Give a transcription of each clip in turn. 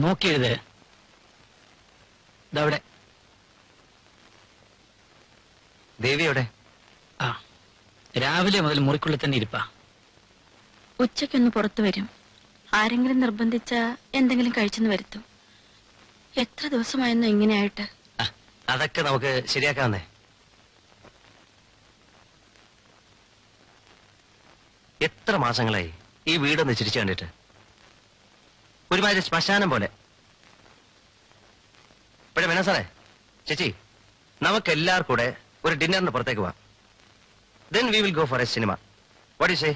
നോക്കിയത് ഇതവിടെ. ദേവിയോടെ? ആ, രാവിലെ മുതൽ മുറിക്കുള്ളിൽ തന്നെ ഇരിപ്പാ. ഉച്ചയ്ക്കൊന്ന് പുറത്തു വരും. ആരെങ്കിലും നിർബന്ധിച്ച എന്തെങ്കിലും കഴിച്ചെന്ന് വരുത്തും. എത്ര ദിവസമായിരുന്നു ഇങ്ങനെയായിട്ട്? അതൊക്കെ നമുക്ക് ശരിയാക്കാവുന്നേ. എത്ര മാസങ്ങളായി ഈ വീടൊന്ന് ചിരിച്ചു കണ്ടിട്ട്. ഒരുമാതിരി ശ്മശാനം പോലെ. ഇവിടെ വേണം സാറേ, ചേച്ചി, നമുക്ക് എല്ലാവർക്കും കൂടെ ഒരു ഡിന്നറിന് പുറത്തേക്ക് പോവാം. Then we will go for a cinema. What do you say?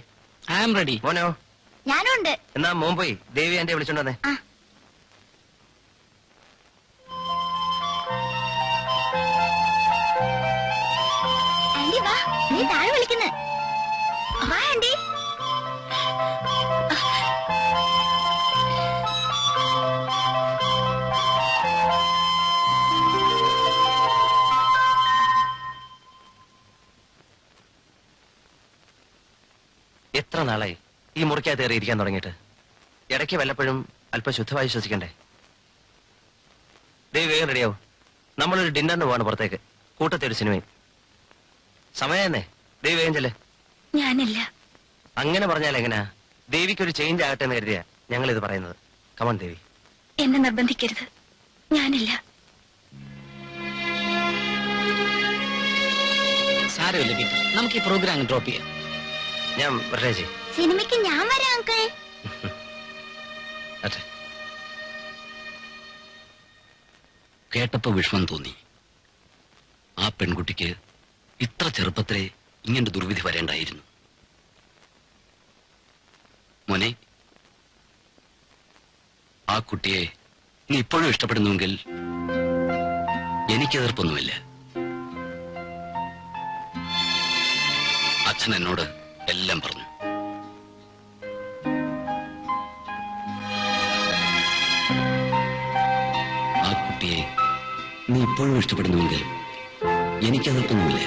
I am ready. മോനോ? ഞാനുണ്ട്. എന്നാ മോൻ പോയി ദേവി എന്റെ വിളിച്ചോണ്ടേ. ആന്റി വാ, നീ താഴെ വിളിക്കുന്നേ. വാ ആന്റി. എത്ര നാളായി ഈ മുറിക്കകത്ത് കയറി ഇരിക്കാൻ തുടങ്ങിയിട്ട്. ഇടയ്ക്ക് വല്ലപ്പോഴും അല്പം ശുദ്ധമായി ശ്വസിക്കണ്ടേ? ദേവി വേഗം റെഡിയാവും. നമ്മളൊരു ഡിന്നറിന് പോവാണ് പുറത്തേക്ക്. കൂട്ടത്തെ ഒരു സിനിമയും. സമയം തന്നെ. ദേവി വേഗം ചെല്ലേ. ഞാനില്ല. അങ്ങനെ പറഞ്ഞാൽ എങ്ങനെയാ? ദേവിക്കൊരു ചേഞ്ച് ആകട്ടെ എന്ന് കരുതിയാ ഞങ്ങൾ ഇത് പറയുന്നത്. കമോൺ ദേവി. എന്നെ നിർബന്ധിക്കരുത്. ഞാനില്ല. സാരമില്ല പീറ്റർ, നമുക്ക് ഈ പ്രോഗ്രാം ഡ്രോപ്പ് ചെയ്യാം. ഞാൻ വരട്ടെ ചേച്ചി. സിനിമയ്ക്ക് ഞാൻ വരാം അങ്കിൾ. അതെ. കേട്ടപ്പോ വിഷമം തോന്നി. ആ പെൺകുട്ടിക്ക് ഇത്ര ചെറുപ്പത്തിലെ ഇങ്ങനെ ദുർവിധി വരേണ്ടായിരുന്നു. മോനെ, ആ കുട്ടിയെ നീ ഇപ്പോഴും ഇഷ്ടപ്പെടുന്നുവെങ്കിൽ എനിക്ക് എതിർപ്പൊന്നുമില്ല. അച്ഛൻ എന്നോട് എല്ലാം പറഞ്ഞു. ആ കുട്ടിയെ നീ ഇപ്പോഴും ഇഷ്ടപ്പെടുന്നുവെങ്കിൽ എനിക്കതിർപ്പൊന്നുമില്ല.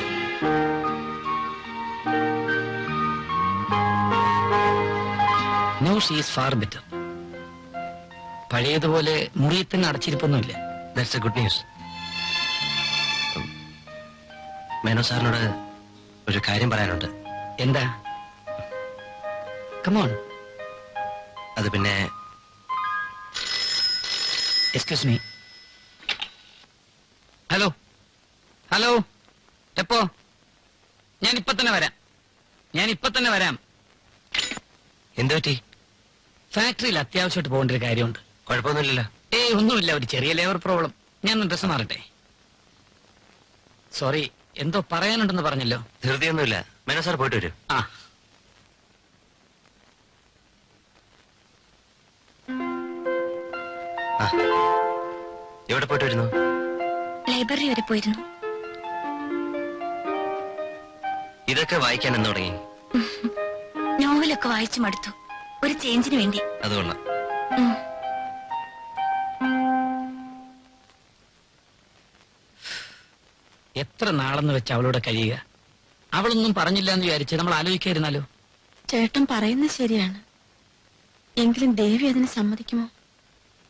No, she is far better. പഴയതുപോലെ മുറിയിൽ തന്നെ അടച്ചിരിപ്പൊന്നുമില്ല. That's a good news. മേനോ സാറിനോട് ഒരു കാര്യം പറയാനുണ്ട്. എന്താ? കമോൺ. അത് പിന്നെ, എക്സ്ക്യൂസ് മീ. ഹലോ ഹലോ, എപ്പോ? ഞാൻ ഇപ്പൊ തന്നെ വരാം. എന്തു പറ്റി? ഫാക്ടറിയിൽ അത്യാവശ്യമായിട്ട് പോകേണ്ട ഒരു കാര്യമുണ്ട്. കുഴപ്പമൊന്നുമില്ലല്ലോ. ഏയ് ഒന്നുമില്ല, ഒരു ചെറിയ ലേബർ പ്രോബ്ലം. ഞാൻ ഡ്രസ് മാറട്ടെ. സോറി, എന്തോ പറയാനുണ്ടെന്ന് പറഞ്ഞല്ലോ. ധൃതിയൊന്നുമില്ല. മേനോ സാർ പോയിട്ട് വരും. ആ, എവിടെ പോയിട്ട് വരുന്നു? ലൈബ്രറി വരെ പോയിരുന്നു. ഇതൊക്കെ വായിക്കാൻ എന്ന് തുടങ്ങി? നോവലൊക്കെ വായിച്ചു മടുത്തു. ഒരു ചേഞ്ചിന് വേണ്ടി. അതുകൊള്ളാം. എത്ര നാളെന്ന് വെച്ച് അവളോട് കഴിയുക? അവളൊന്നും പറഞ്ഞില്ല എന്ന് വിചാരിച്ച് നമ്മൾ ആലോചിക്കായിരുന്നാലോ? ചേട്ടൻ പറയുന്നത് ശരിയാണ്. എങ്കിലും ദേവി അതിന് സമ്മതിക്കുമോ?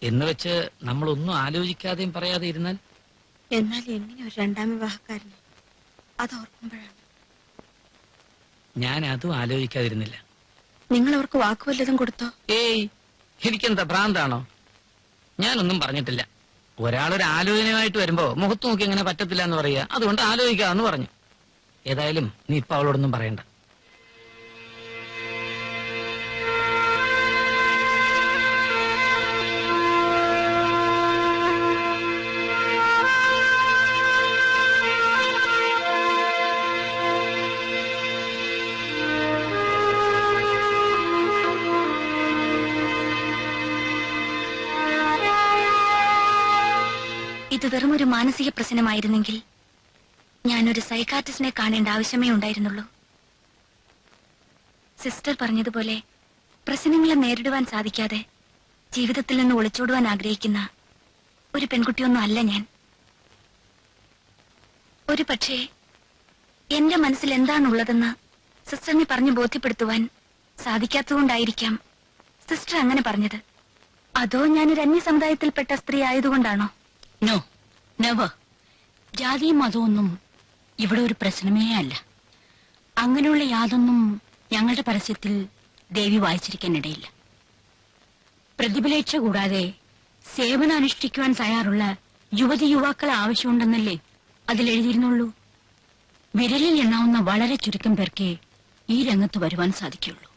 എന്ന് വെച്ച് നമ്മളൊന്നും ആലോചിക്കാതെയും പറയാതെ ഇരുന്നാൽ? എന്നാൽ എങ്ങനെ ഒരു രണ്ടാം വിവാഹക്കാരന്? അത് ഓർക്കുമ്പോഴാണ്. ഞാൻ അതും ആലോചിക്കാതിരുന്നില്ല. നിങ്ങൾ അവർക്ക് വാക്കുവല്ലതും കൊടുത്തോ? ഏയ്, എനിക്കെന്താ ഭ്രാന്താണോ? ഞാനൊന്നും പറഞ്ഞിട്ടില്ല. ഒരാളൊരു ആലോചനയുമായിട്ട് വരുമ്പോ മുഖത്ത് നോക്കി അങ്ങനെ പറ്റത്തില്ല എന്ന് പറയുക, അതുകൊണ്ട് ആലോചിക്കാന്ന് പറഞ്ഞു. ഏതായാലും നീ ഇപ്പൊ അവളോടൊന്നും പറയണ്ട. ഇത് വെറും ഒരു മാനസിക പ്രശ്നമായിരുന്നെങ്കിൽ ഞാനൊരു സൈക്കാട്രിസ്റ്റിനെ കാണേണ്ട ആവശ്യമേ ഉണ്ടായിരുന്നുള്ളൂ. സിസ്റ്റർ പറഞ്ഞതുപോലെ പ്രശ്നങ്ങളെ നേരിടുവാൻ സാധിക്കാതെ ജീവിതത്തിൽ നിന്ന് ഒളിച്ചോടുവാൻ ആഗ്രഹിക്കുന്ന ഒരു പെൺകുട്ടിയൊന്നും അല്ല ഞാൻ. ഒരു പക്ഷേ എന്റെ മനസ്സിൽ എന്താണുള്ളതെന്ന് സിസ്റ്ററിനെ പറഞ്ഞു ബോധ്യപ്പെടുത്തുവാൻ സാധിക്കാത്തതുകൊണ്ടായിരിക്കാം സിസ്റ്റർ അങ്ങനെ പറഞ്ഞത്. അതോ ഞാനൊരു അന്യ സമുദായത്തിൽപ്പെട്ട സ്ത്രീ ആയതുകൊണ്ടാണോ? No, never. ജാതിയും മതമൊന്നും ഇവിടെ ഒരു പ്രശ്നമേ അല്ല. അങ്ങനെയുള്ള യാതൊന്നും ഞങ്ങളുടെ പരസ്യത്തിൽ ദേവി വായിച്ചിരിക്കാനിടയില്ല. പ്രതിഫലേച്ഛ കൂടാതെ സേവനം അനുഷ്ഠിക്കുവാൻ തയ്യാറുള്ള യുവതി യുവാക്കളെ ആവശ്യമുണ്ടെന്നല്ലേ അതിലെഴുതിയിരുന്നുള്ളൂ. വിരലിൽ എണ്ണാവുന്ന വളരെ ചുരുക്കം പേർക്കേ ഈ രംഗത്ത് വരുവാൻ സാധിക്കുള്ളൂ.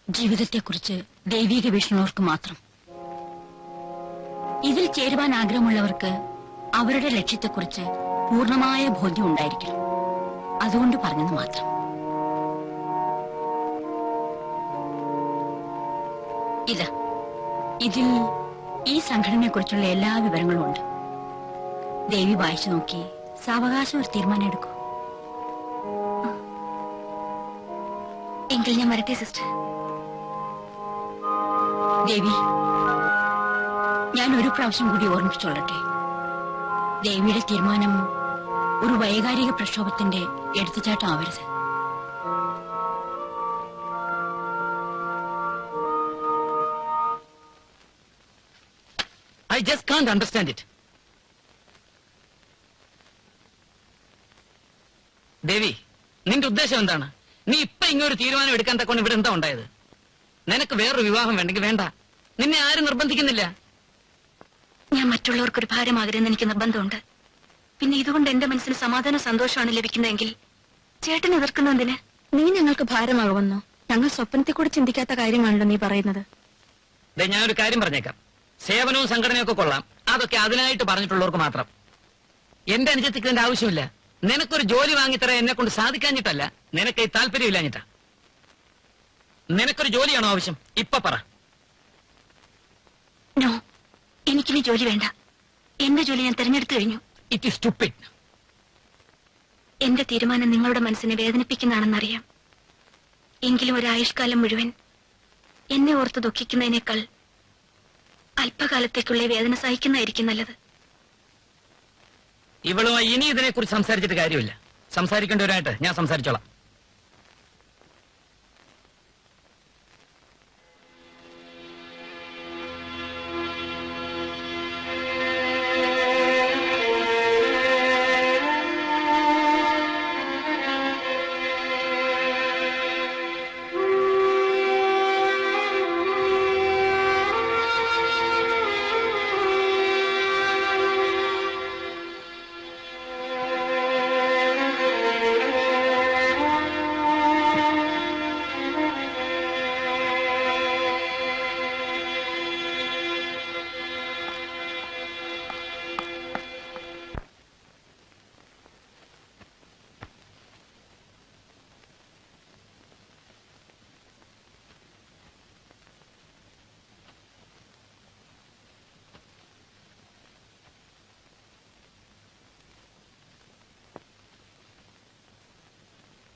ജീവിതത്തെക്കുറിച്ച് ദൈവിക വീക്ഷണവർക്ക് മാത്രം. ഇതിൽ ചേരുവാൻ ആഗ്രഹമുള്ളവർക്ക് അവരുടെ ലക്ഷ്യത്തെക്കുറിച്ച് പൂർണ്ണമായ ബോധ്യം ഉണ്ടായിരിക്കണം. അതുകൊണ്ട് പറഞ്ഞത് മാത്രം. ഇതിൽ ഈ സംഘടനയെക്കുറിച്ചുള്ള എല്ലാ വിവരങ്ങളും ഉണ്ട്. ദേവി വായിച്ചു നോക്കി സാവകാശം ഒരു തീരുമാനം എടുക്കൂ. എങ്കിൽ ഞാൻ വരട്ടെ സിസ്റ്റർ. ദേവി, ഞാൻ ഒരു പ്രാവശ്യം കൂടി ഓർമ്മിപ്പിച്ചോളട്ടെ. ദേവിയുടെ തീരുമാനം ഒരു വൈകാരിക പ്രക്ഷോഭത്തിന്റെ എടുത്തുചാട്ടം ആവരുത്. I just can't understand it. ദേവി, നിന്റെ ഉദ്ദേശം എന്താണ്? നീ ഇപ്പൊ ഇങ്ങനൊരു തീരുമാനം എടുക്കാൻ തക്കൊണ്ട് ഇവിടെ എന്താ ഉണ്ടായത്? നിനക്ക് വേറൊരു വിവാഹം വേണ്ടെങ്കിൽ വേണ്ട. നിന്നെ ആരും നിർബന്ധിക്കുന്നില്ല. ഞാൻ മറ്റുള്ളവർക്കൊരു ഭാരമാകരുതെന്ന് എനിക്ക് നിർബന്ധമുണ്ട്. പിന്നെ ഇതുകൊണ്ട് എന്റെ മനസ്സിന് സമാധാന സന്തോഷമാണ് ലഭിക്കുന്നതെങ്കിൽ ചേട്ടൻ എതിർക്കുന്നതിന് നീ ഞങ്ങൾക്ക് ഭാരമാകുമെന്നോ? ഞങ്ങൾ സ്വപ്നത്തെ കൂടി ചിന്തിക്കാത്ത കാര്യമാണല്ലോ നീ പറയുന്നത്. ഞാനൊരു കാര്യം പറഞ്ഞേക്കാം. സേവനവും സംഘടനയും ഒക്കെ കൊള്ളാം. അതൊക്കെ അതിനായിട്ട് പറഞ്ഞിട്ടുള്ളവർക്ക് മാത്രം. എന്റെ അനുജത്തിക്ക് ഇതിന്റെ ആവശ്യമില്ല. നിനക്കൊരു ജോലി വാങ്ങിത്തരാൻ എന്നെ കൊണ്ട് സാധിക്കാഞ്ഞിട്ടല്ല, നിനക്ക് ഈ താല്പര്യമില്ലാഞ്ഞിട്ടാ. നിനക്കൊരു ജോലിയാണോ ആവശ്യം? ഇപ്പൊ പറ. നോ, എനിക്കിനി ജോലി വേണ്ട. എന്റെ ജോലി ഞാൻ തിരഞ്ഞെടുത്തു കഴിഞ്ഞു. It is stupid. എന്റെ തീരുമാനം നിങ്ങളുടെ മനസ്സിനെ വേദനിപ്പിക്കുന്നതാണെന്നറിയാം. എങ്കിലും ഒരു ആയുഷ്കാലം മുഴുവൻ എന്നെ ഓർത്ത് ദുഃഖിക്കുന്നതിനേക്കാൾ അല്പകാലത്തേക്കുള്ള ഈ വേദന സഹിക്കുന്നതായിരിക്കും നല്ലത്. ഇവളുമായി ഇനി ഇതിനെക്കുറിച്ച് സംസാരിച്ചിട്ട് കാര്യമില്ല. സംസാരിക്കേണ്ടവരായിട്ട് ഞാൻ സംസാരിച്ചോളാം.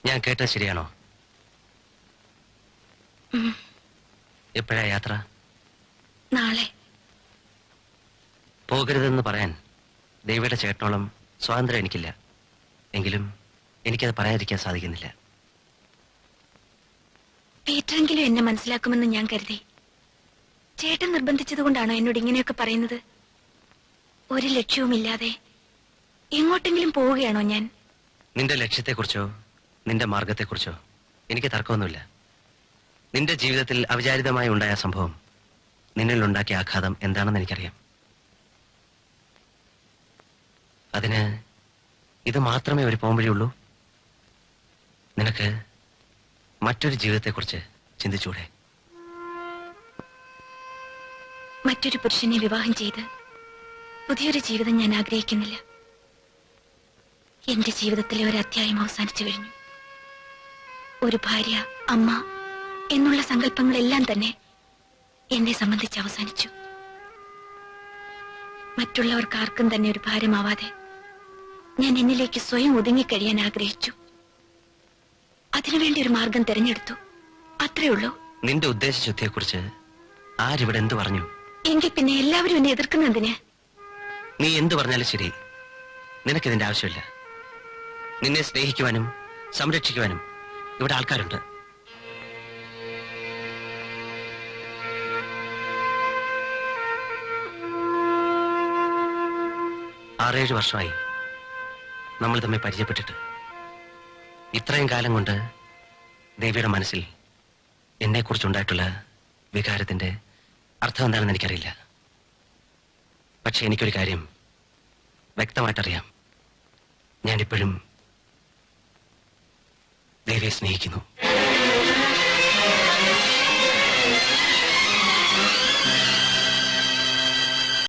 ഞാൻ കേട്ടത് ശരിയാണോ? എപ്പോഴാ യാത്ര? നാളെ. പോകരുതെന്ന് പറയാൻ ദേവിയുടെ ചേട്ടനോളം സ്വാതന്ത്ര്യം എനിക്കില്ല. എങ്കിലും എനിക്കത് പറയാതിരിക്കാൻ സാധിക്കുന്നില്ല. പീറ്ററെങ്കിലും എന്നെ മനസ്സിലാക്കുമെന്ന് ഞാൻ കരുതി. ചേട്ടൻ നിർബന്ധിച്ചതുകൊണ്ടാണോ എന്നോട് ഇങ്ങനെയൊക്കെ പറയുന്നത്? ഒരു ലക്ഷ്യവുമില്ലാതെ എങ്ങോട്ടെങ്കിലും പോവുകയാണോ ഞാൻ? നിന്റെ ലക്ഷ്യത്തെക്കുറിച്ചോ നിന്റെ മാർഗത്തെക്കുറിച്ചോ എനിക്ക് തർക്കമൊന്നുമില്ല. നിന്റെ ജീവിതത്തിൽ അവിചാരിതമായി ഉണ്ടായ സംഭവം നിന്നിൽ ഉണ്ടാക്കിയ ആഘാതം എന്താണെന്ന് എനിക്കറിയാം. അതിന് ഇത് മാത്രമേ ഒരു പോംവഴിയുള്ളൂ. നിനക്ക് മറ്റൊരു ജീവിതത്തെക്കുറിച്ച് ചിന്തിച്ചൂടെ? മറ്റൊരു പുരുഷനെ വിവാഹം ചെയ്ത് പുതിയൊരു ജീവിതം ഞാൻ ആഗ്രഹിക്കുന്നില്ല. എന്റെ ജീവിതത്തിലെ ഒരു അധ്യായം അവസാനിച്ചു കഴിഞ്ഞു. ഒരു ഭാര്യ, അമ്മ എന്നുള്ള സങ്കല്പങ്ങളെല്ലാം തന്നെ എന്നെ സംബന്ധിച്ച് അവസാനിച്ചു. മറ്റുള്ളവർക്ക് ആർക്കും തന്നെ ഒരു ഭാരമാവാതെ ഞാൻ എന്നിലേക്ക് സ്വയം ഒതുങ്ങിക്കഴിയാൻ ആഗ്രഹിച്ചു. അതിനുവേണ്ടി ഒരു മാർഗം തിരഞ്ഞെടുത്തു. അത്രേ ഉള്ളൂ. നിന്റെ ഉദ്ദേശശുദ്ധിയെക്കുറിച്ച് ആരിവിടെ എന്തു പറഞ്ഞു? എങ്കിൽ പിന്നെ എല്ലാവരും എന്നെ എതിർക്കുന്നതിന്? നീ എന്തു പറഞ്ഞാലും ശരി, നിനക്കിതിന്റെ ആവശ്യമില്ല. നിന്നെ സ്നേഹിക്കുവാനും സംരക്ഷിക്കുവാനും ഇവിടെ ആൾക്കാരുണ്ട്. 6-7 വർഷമായി നമ്മൾ തമ്മിൽ പരിചയപ്പെട്ടിട്ട്. ഇത്രയും കാലം കൊണ്ട് ദേവിയുടെ മനസ്സിൽ എന്നെക്കുറിച്ചുണ്ടായിട്ടുള്ള വികാരത്തിന്റെ അർത്ഥം എന്താണെന്ന് എനിക്കറിയില്ല. പക്ഷെ എനിക്കൊരു കാര്യം വ്യക്തമായിട്ടറിയാം. ഞാനിപ്പോഴും ദേവിയെ സ്നേഹിക്കുന്നു.